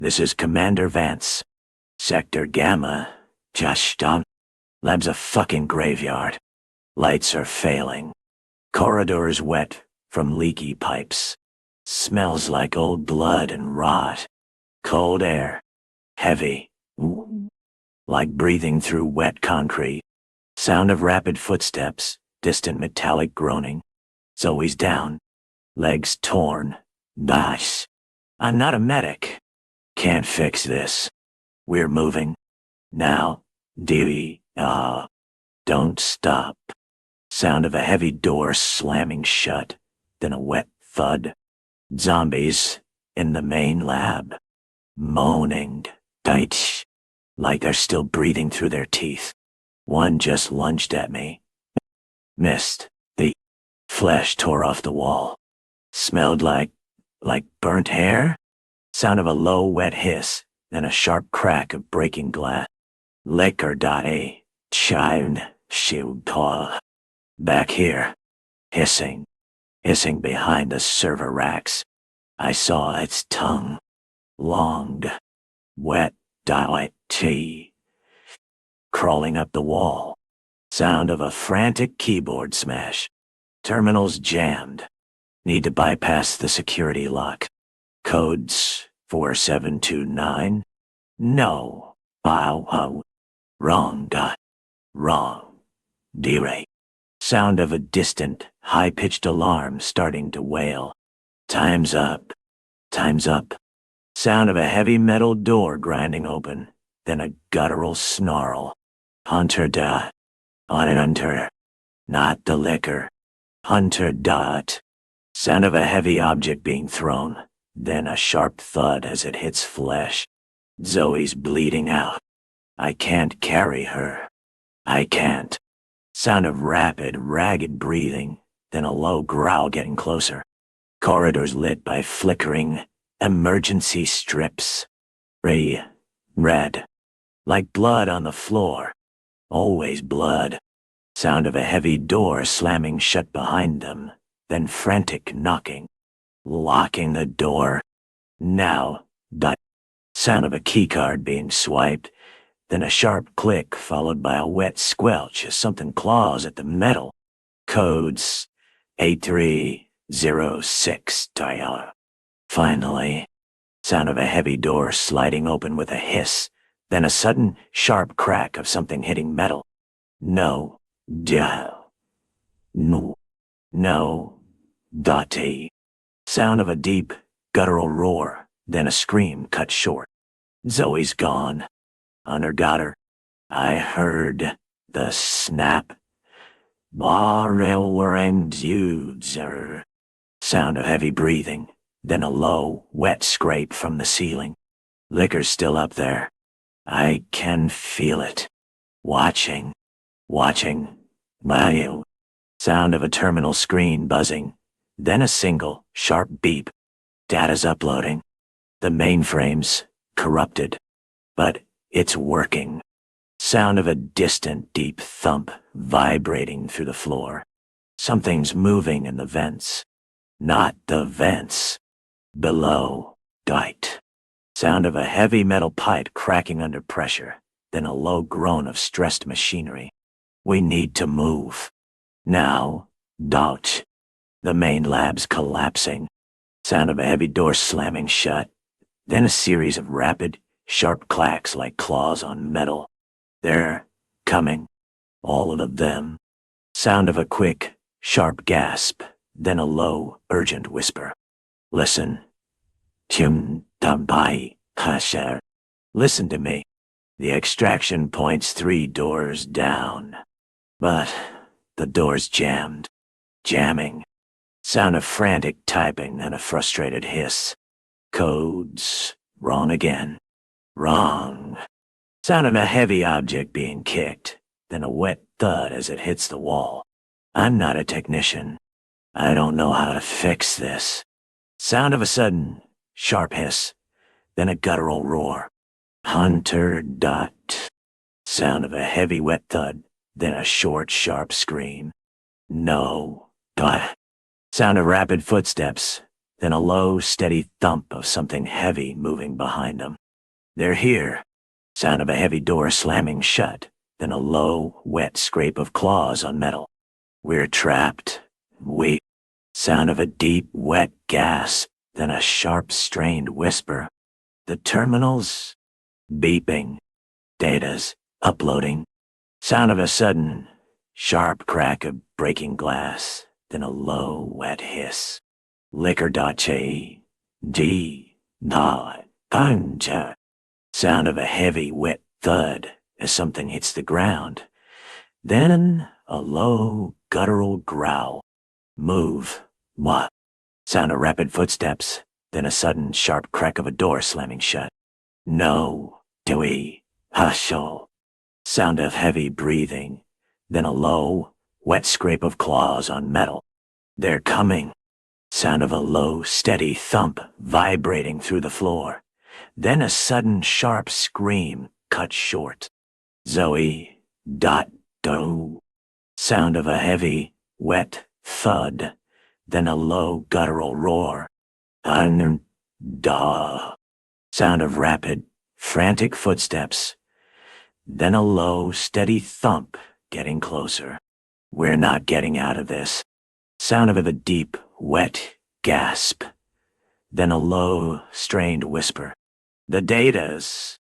This is Commander Vance. Sector Gamma. Just done. Lab's a fucking graveyard. Lights are failing. Corridors wet from leaky pipes. Smells like old blood and rot. Cold air. Heavy. Like breathing through wet concrete. Sound of rapid footsteps. Distant metallic groaning. Zoe's down. Legs torn. Nice. I'm not a medic. Can't fix this. We're moving. Now. Don't stop. Sound of a heavy door slamming shut. Then a wet thud. Zombies in the main lab. Moaning. Tight. Like they're still breathing through their teeth. One just lunged at me. Missed. The flesh tore off the wall. Smelled like burnt hair? Sound of a low, wet hiss, then a sharp crack of breaking glass. Liquor die. Chine. Shield tall. Back here. Hissing. Hissing behind the server racks. I saw its tongue. Long. Wet. Tea. Crawling up the wall. Sound of a frantic keyboard smash. Terminals jammed. Need to bypass the security lock. Codes 4729? No. Wrong. Wrong. D-Ray. Sound of a distant, high-pitched alarm starting to wail. Time's up. Time's up. Sound of a heavy metal door grinding open. Then a guttural snarl. Hunter dot. On an hunter. Not the liquor. Hunter dot. Sound of a heavy object being thrown. Then a sharp thud as it hits flesh. Zoe's bleeding out. I can't carry her. I can't. Sound of rapid, ragged breathing. Then a low growl getting closer. Corridors lit by flickering emergency strips. Red. Like blood on the floor. Always blood. Sound of a heavy door slamming shut behind them. Then frantic knocking. Locking the door. Now. Sound of a keycard being swiped. Then a sharp click followed by a wet squelch as something claws at the metal. Codes 8306 dial. Finally. Sound of a heavy door sliding open with a hiss. Then a sudden, sharp crack of something hitting metal. No. Dotty. Sound of a deep, guttural roar. Then a scream cut short. Zoe's gone. Hunter got her. I heard the snap. Sound of heavy breathing. Then a low, wet scrape from the ceiling. Liquor's still up there. I can feel it. Watching. Sound of a terminal screen buzzing. Then a single, sharp beep. Data's uploading. The mainframe's corrupted. But it's working. Sound of a distant, deep thump vibrating through the floor. Something's moving in the vents. Not the vents. Below. Sound of a heavy metal pipe cracking under pressure. Then a low groan of stressed machinery. We need to move. Now. The main lab's collapsing. Sound of a heavy door slamming shut. Then a series of rapid, sharp clacks like claws on metal. They're coming. All of them. Sound of a quick, sharp gasp. Then a low, urgent whisper. Listen. Listen to me. The extraction point's 3 doors down. But the door's jammed. Jamming. Sound of frantic typing and a frustrated hiss. Codes. Wrong again. Wrong. Sound of a heavy object being kicked. Then a wet thud as it hits the wall. I'm not a technician. I don't know how to fix this. Sound of a sudden, sharp hiss. Then a guttural roar. Hunter dot. Sound of a heavy wet thud. Then a short, sharp scream. No. Sound of rapid footsteps. then a low, steady thump of something heavy moving behind them. They're here. Sound of a heavy door slamming shut, then a low, wet scrape of claws on metal. We're trapped. Wait. Sound of a deep, wet gasp, then a sharp, strained whisper. The terminal's beeping. Data's uploading. Sound of a sudden, sharp crack of breaking glass, then a low, wet hiss. Liquor.che. D. Na. Punja. Sound of a heavy, wet thud as something hits the ground. Then a low, guttural growl. Move. What? Sound of rapid footsteps, then a sudden, sharp crack of a door slamming shut. No. Dewey. Hushel. Sound of heavy breathing, then a low, wet scrape of claws on metal. They're coming. Sound of a low, steady thump vibrating through the floor. Then a sudden, sharp scream cut short. Zoe. Do. Sound of a heavy, wet thud, then a low, guttural roar. Da. Sound of rapid, frantic footsteps, then a low, steady thump getting closer. We're not getting out of this. Sound of a deep, wet gasp, then a low, strained whisper. The data's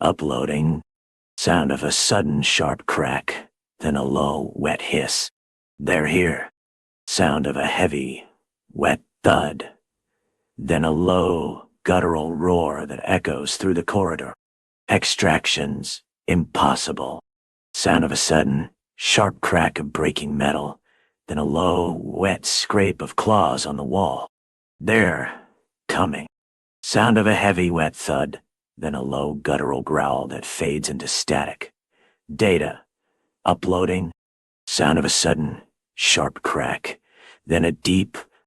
uploading. Sound of a sudden, sharp crack, then a low, wet hiss. They're here. Sound of a heavy, wet thud, then a low, guttural roar that echoes through the corridor. Extractions impossible. Sound of a sudden, sharp crack of breaking metal, then a low, wet scrape of claws on the wall. They're coming. Sound of a heavy, wet thud, then a low, guttural growl that fades into static. Data uploading. Sound of a sudden, sharp crack, then a deep,